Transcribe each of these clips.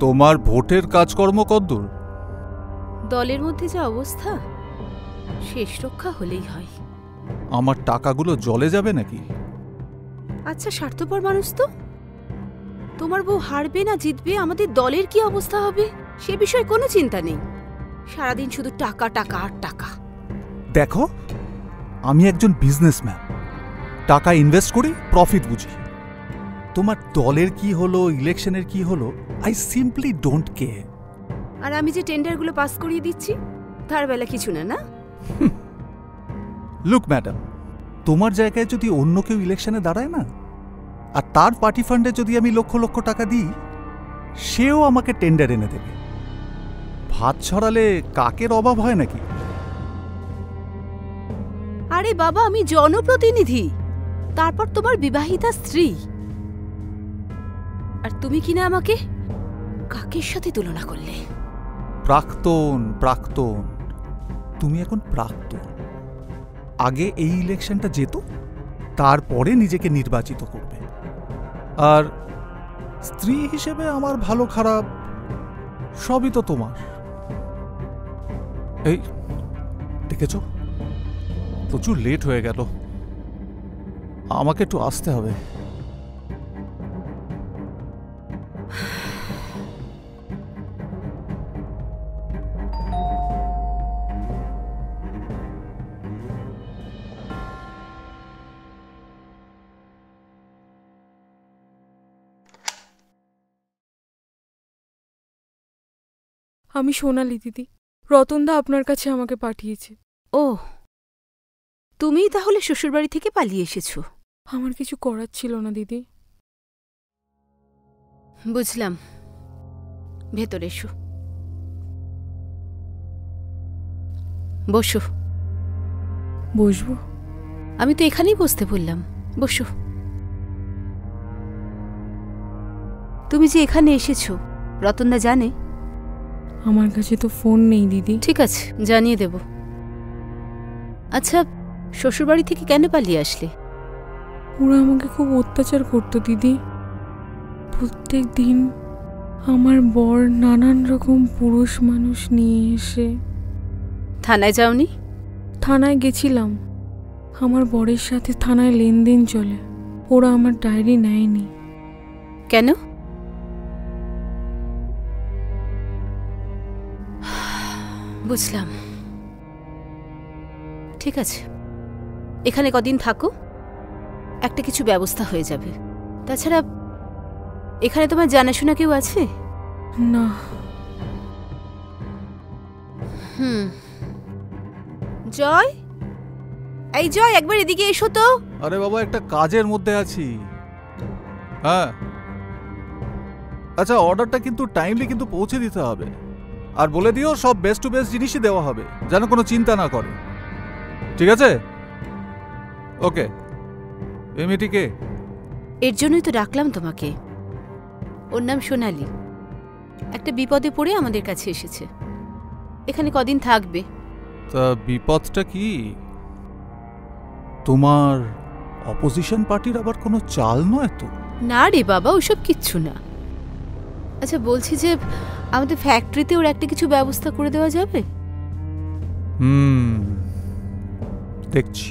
তোমার ভোটের কাজকর্ম কতদূর? দলের মধ্যে যা অবস্থা, শেষ রক্ষা হলেই হয়। আমার টাকাগুলো জলে যাবে নাকি? আচ্ছা, স্বার্থপর মানুষ তো। তোমার বউ হারবে না জিতবে, আমাদের দলের কি অবস্থা হবে সে বিষয়ে কোনো চিন্তা নেই। সারাদিন শুধু টাকা টাকা আর টাকা। দেখো, আমি একজন বিজনেসম্যান, টাকা ইনভেস্ট করি, প্রফিট বুঝি। তোমার দলের কি হলো, ইলেকশনের কি হলো, আই সিম্পলি ডোন্ট কেয়ার। আর আমি যে টেন্ডারগুলো পাস করিয়ে দিচ্ছি তার বেলা কিছু না, না? লুক ম্যাডাম, তোমার জায়গায় যদি অন্য কেউ ইলেকশনে দাঁড়ায় না, আর তার পার্টি ফান্ডে যদি আমি লক্ষ লক্ষ টাকা দিই, সেও আমাকে টেন্ডার এনে দেবে। ভাত ছড়ালে কাকের অভাব হয় নাকি? আরে বাবা, আমি জনপ্রতিনিধি, তারপর তোমার বিবাহিতা স্ত্রী, আর তুমি কিনা আমাকে কাকের সাথে তুলনা করলে। প্রাক্তন প্রাক্তন, তুমি এখন প্রাক্তন। আগে এই ইলেকশনটা যেত, তারপরে নিজেকে নির্বাচিত করবে। আর স্ত্রী হিসেবে আমার ভালো খারাপ সবই তো তোমার। এই দেখেছ, প্রচুর লেট হয়ে গেল, আমাকে একটু আসতে হবে। আমি সোনালি দিদি, রতনদা আপনার কাছে আমাকে পাঠিয়েছে। ও, তুমি তাহলে শ্বশুরবাড়ি থেকে পালিয়ে এসেছো? আমার কিছু করার ছিল না দিদি। বুঝলাম, ভেতরে এসো, বসো। বসবো? আমি তো এখানেই বসতে বললাম, বসো। তুমি যে এখানে এসেছো রতনদা জানে? আমার কাছে তো ফোন নেই দিদি। ঠিক আছে, জানিয়ে দেব। আচ্ছা, শ্বশুরবাড়ি থেকে কেন পালিয়ে আসলে? ওরা আমাকে খুব অত্যাচার করতো দিদি। প্রত্যেক দিন আমার বর নানান রকম পুরুষ মানুষ নিয়ে এসে। থানায় যাওনি? থানায় গেছিলাম, আমার বরের সাথে থানায় লেনদেন চলে। ওরা আমার ডায়েরি নেয়নি। কেন? বুঝলাম, ঠিক আছে, এখানে কদিন থাকো, একটা কিছু ব্যবস্থা হয়ে যাবে। তাছাড়া এখানে তোমার জানাশোনা কেউ আছে? না। জয়, এই জয়, একবার এদিকে এসো তো। আরে বাবা, একটা কাজের মধ্যে আছি। হ্যাঁ, আচ্ছা, অর্ডারটা কিন্তু টাইমলি কিন্তু পৌঁছে দিতে হবে। আর বলে দিও সব বেস্ট টু বেস্ট জিনিসই দেওয়া হবে, যেন কোনো চিন্তা না করে। ঠিক আছে? ওকে। এই মেয়েটিকে? এর জন্যই তো ডাকলাম তোমাকে। ওর নাম সোনালি। একটা বিপদে পড়ে আমাদের কাছে এসেছে, এখানে কদিন থাকবে। তা বিপদটা কি? তোমার অপোজিশন পার্টির আবার কোনো চাল নয় তো? না রে বাবা, ওসব কিচ্ছু না। আচ্ছা, বলছি যে আমাদের ফ্যাক্টরিতে ওর একটা কিছু ব্যবস্থা করে দেওয়া যাবে? দেখছি।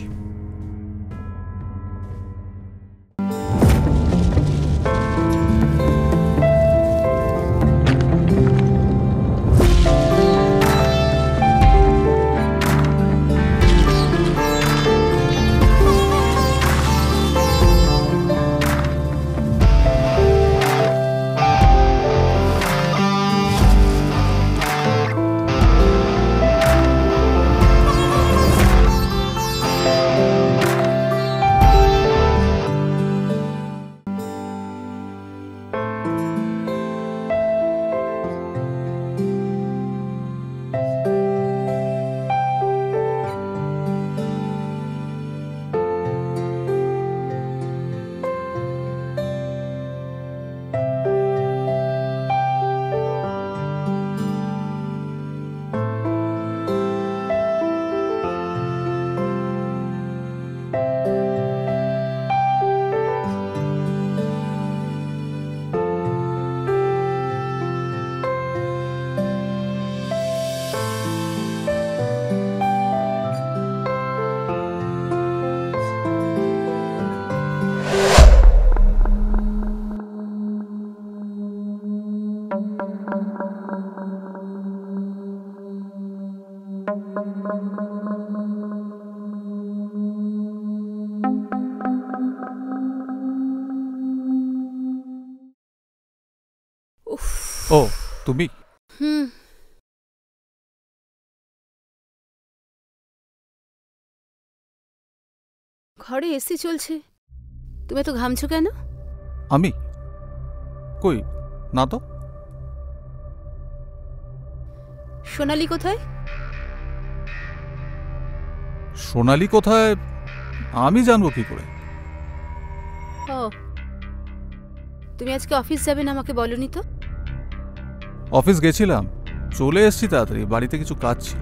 ও তুমি? ঘরে এসি চলছে, তুমি তো ঘামছো কেন? আমি কই না তো। সোনালি কোথায়? সোনালি কোথায় আমি জানবো কি করে? ও, তুমি আজকে অফিস যাবে না, আমাকে বলনি তো। অফিস গেছিলাম, চলে এসেছি তাড়াতাড়ি, বাড়িতে কিছু কাজ ছিল।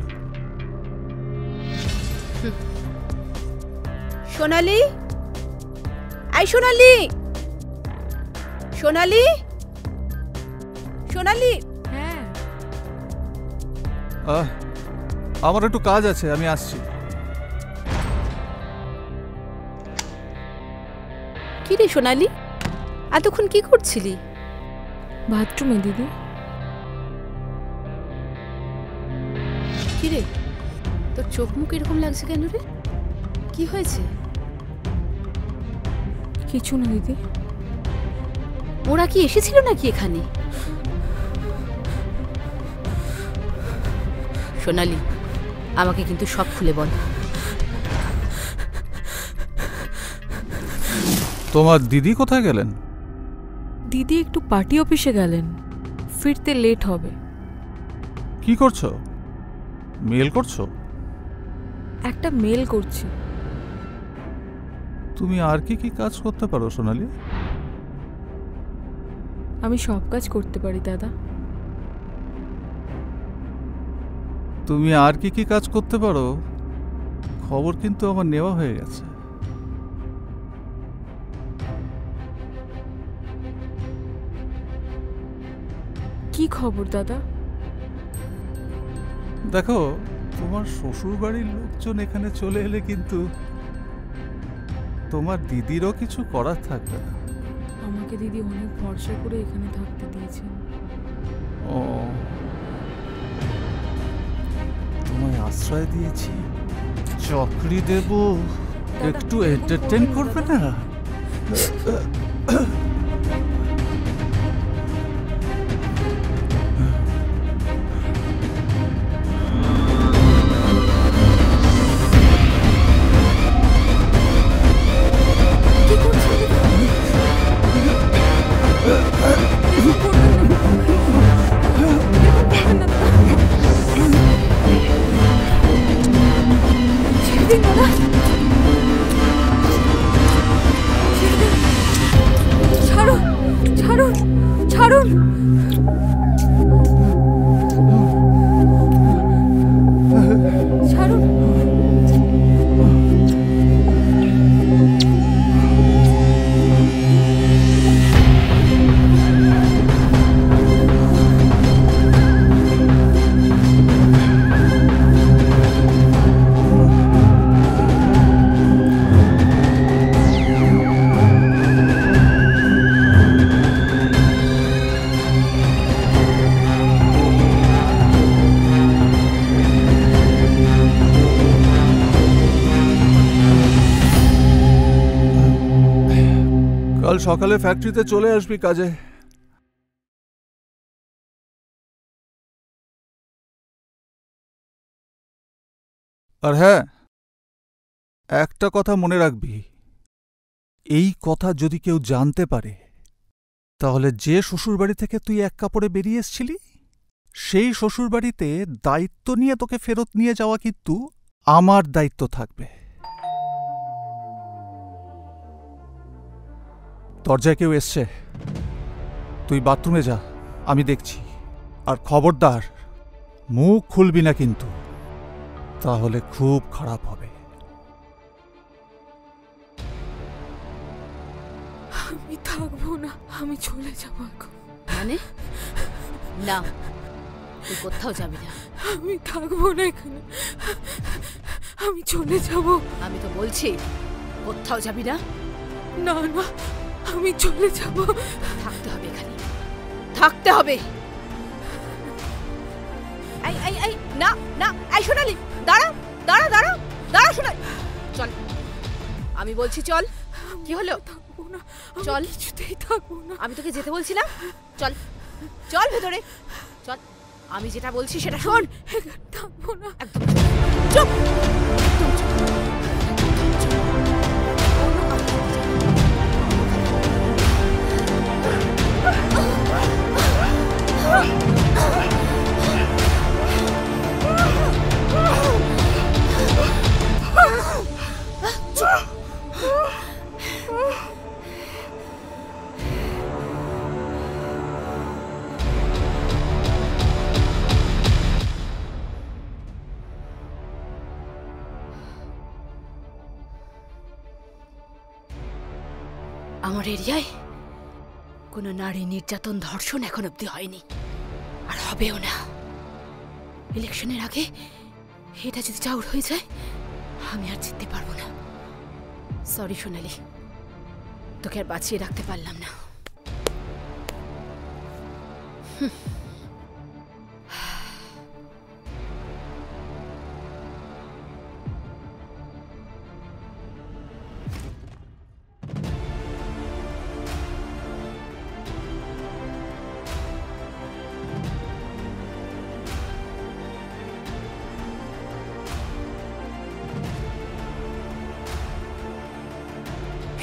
সোনালি, আই সোনালি, সোনালি, সোনালি। হ্যাঁ, আমার একটু কাজ আছে, আমি আসছি। কি রে সোনালি, এতক্ষণ কি করছিলি? বাথরুমে দিদি। কি রে, তোর চোখ মুখ এরকম লাগছে কেন রে? কি হয়েছে? কিছু না দিদি। ওরা কি এসেছিল নাকি এখানে? সোনালি, আমাকে কিন্তু সব খুলে বল। তোমার দিদি কোথায় গেলেন? দিদি একটু পার্টি অফিসে গেলেন, ফিরতে লেট হবে। কি করছো? মেল করছো? একটা মেল করছি। তুমি আর কি কি কাজ করতে পারো সোনালি? আমি সব কাজ করতে পারি দাদা। তুমি আর কি কি কাজ করতে পারো খবর কিন্তু আমার নেওয়া হয়ে গেছে। কি খবর দাদা? দেখো, তোমার শ্বশুর বাড়ির লোকজন এখানে চলে এলে কিন্তু তোমার দিদিরও কিছু করার থাকবে না। আমাকে দিদি অনেক ভরসা করে এখানে থাকতে দিয়েছেন। ও, তোমায় আশ্রয় দিয়েছি, চাকরি দেব, একটু এন্টারটেইন করবে না? কাল সকালে ফ্যাক্টরিতে চলে আসবি কাজে। আর হ্যাঁ, একটা কথা মনে রাখবি, এই কথা যদি কেউ জানতে পারে তাহলে যে শ্বশুরবাড়ি থেকে তুই এক কাপড়ে বেরিয়ে এসেছিলি সেই শ্বশুরবাড়িতে দায়িত্ব নিয়ে তোকে ফেরত নিয়ে যাওয়া কিন্তু আমার দায়িত্ব থাকবে। দরজায় কেউ এসছে, তুই বাথরুমে যা, আমি দেখছি। আর খবরদার মুখ খুলবি না কিন্তু, তাহলে খুব খারাপ হবে। আমি থাকবো না, আমি চলে যাবো এখন। মানে? না, তুই কোথাও যাবি না। আমি থাকবো না এখানে, আমি চলে যাব। আমি তো বলছি কোথাও যাবি না। না না, আমি চলে যাব। থাকতে হবে এখানে, থাকতে হবে। এই এই এই, না না, এই সোনালি, দাঁড়া দাঁড়া দাঁড়া দাঁড়া সোনালি, চল, আমি বলছি চল। কি হলো? চল, কিছুতেই থাকবো না। আমি তোকে যেতে বলছি না? চল চল ভেতরে চল, আমি যেটা বলছি সেটা শোন। থাকবো না। একদম চুপ, একদম চুপ। আমার এরিয়ায় কোনো নারী নির্যাতন ধর্ষণ এখন অব্দি হয়নি, আর হবেও না। ইলেকশনের আগে এটা যদি চাউর হয়ে যায়, আমি আর জিততে পারবো না। সরি সোনালি, তোকে আর বাঁচিয়ে রাখতে পারলাম না।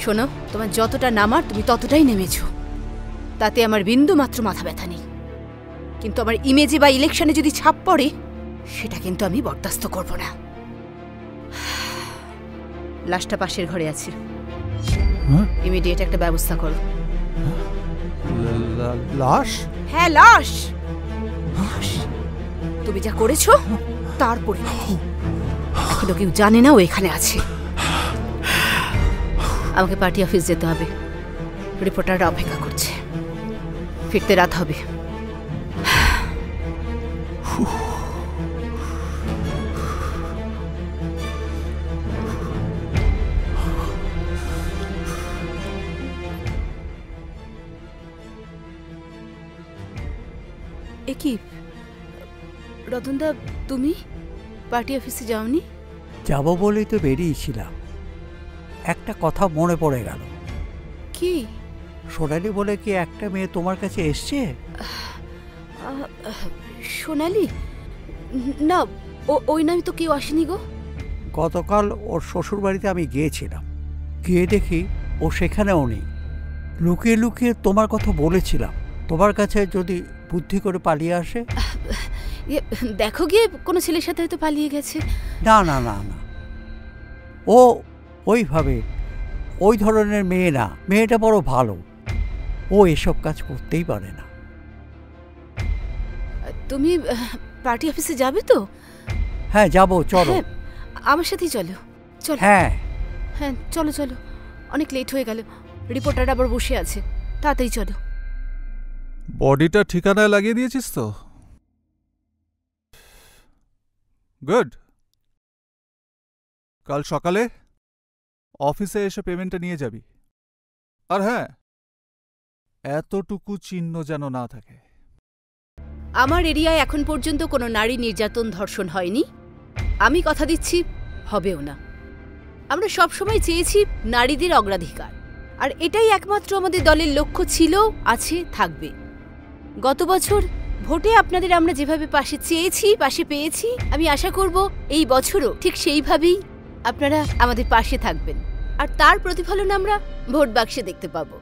শোনো, তোমার যতটা নামার তুমি ততটাই নেমেছো, তাতে আমার বিন্দু মাত্র মাথা ব্যথা নেই। কিন্তু আমার ইমেজে বা ইলেকশনে যদি ছাপ পড়ে, সেটা কিন্তু আমি বরদাস্ত করব না। লাশটা পাশের ঘরে আছে, ইমিডিয়েট একটা ব্যবস্থা করো। লাশ? হ্যাঁ লাশ। তুমি যা করেছো তার পরিণতি এখনো কেউ জানে না ও এখানে আছে। আমাকে পার্টি অফিস যেতে হবে, রিপোর্টাররা অপেক্ষা করছে, ফিরতে রাত হবে। এ কি রতনদা, তুমি পার্টি অফিসে যাওনি? যাব বলেই তো বেরিয়েছিলাম, একটা কথা মনে পড়ে গেল। কি? সোনালি বলে কি একটা মেয়ে তোমার কাছে এসছে? সোনালি? না, ওই নামে তো কেউ আসেনি গো। গতকাল ওর শ্বশুর বাড়িতে আমি গিয়েছিলাম, গিয়ে দেখি ও সেখানেও নেই। লুকিয়ে লুকিয়ে তোমার কথা বলেছিলাম, তোমার কাছে যদি বুদ্ধি করে পালিয়ে আসে। দেখো গিয়ে কোনো ছেলের সাথে হয়তো পালিয়ে গেছে। না না না না, ও ওইভাবে ওই ধরনের মেয়ে না, মেয়েটা বড় ভালো, ও এসব কাজ করতেই পারে না। তুমি পার্টি অফিসে যাবে তো? হ্যাঁ যাবো, চলো। আমার সাথেই চলো। চলো। হ্যাঁ হ্যাঁ চলো চলো, অনেক লেট হয়ে গেল, রিপোর্টার আবার বসে আছে, তাড়াতাড়ি চলো। বডিটা ঠিকানায় লাগিয়ে দিয়েছিস তো? গুড। কাল সকালে অফিসে এসে পেমেন্টটা নিয়ে যাবি। আর হ্যাঁ, এতটুকু চিহ্ন যেন না থাকে। আমার এরিয়ায় এখন পর্যন্ত কোনো নারী নির্যাতন ধর্ষণ হয়নি, আমি কথা দিচ্ছি হবেও না। আমরা সবসময় চেয়েছি নারীদের অগ্রাধিকার, আর এটাই একমাত্র আমাদের দলের লক্ষ্য ছিল, আছে, থাকবে। গত বছর ভোটে আপনাদের আমরা যেভাবে পাশে চেয়েছি, পাশে পেয়েছি, আমি আশা করব এই বছরও ঠিক সেইভাবেই আপনারা আমাদের পাশে থাকবেন, আর তার প্রতিফলন আমরা ভোট বাক্সে দেখতে পাবো।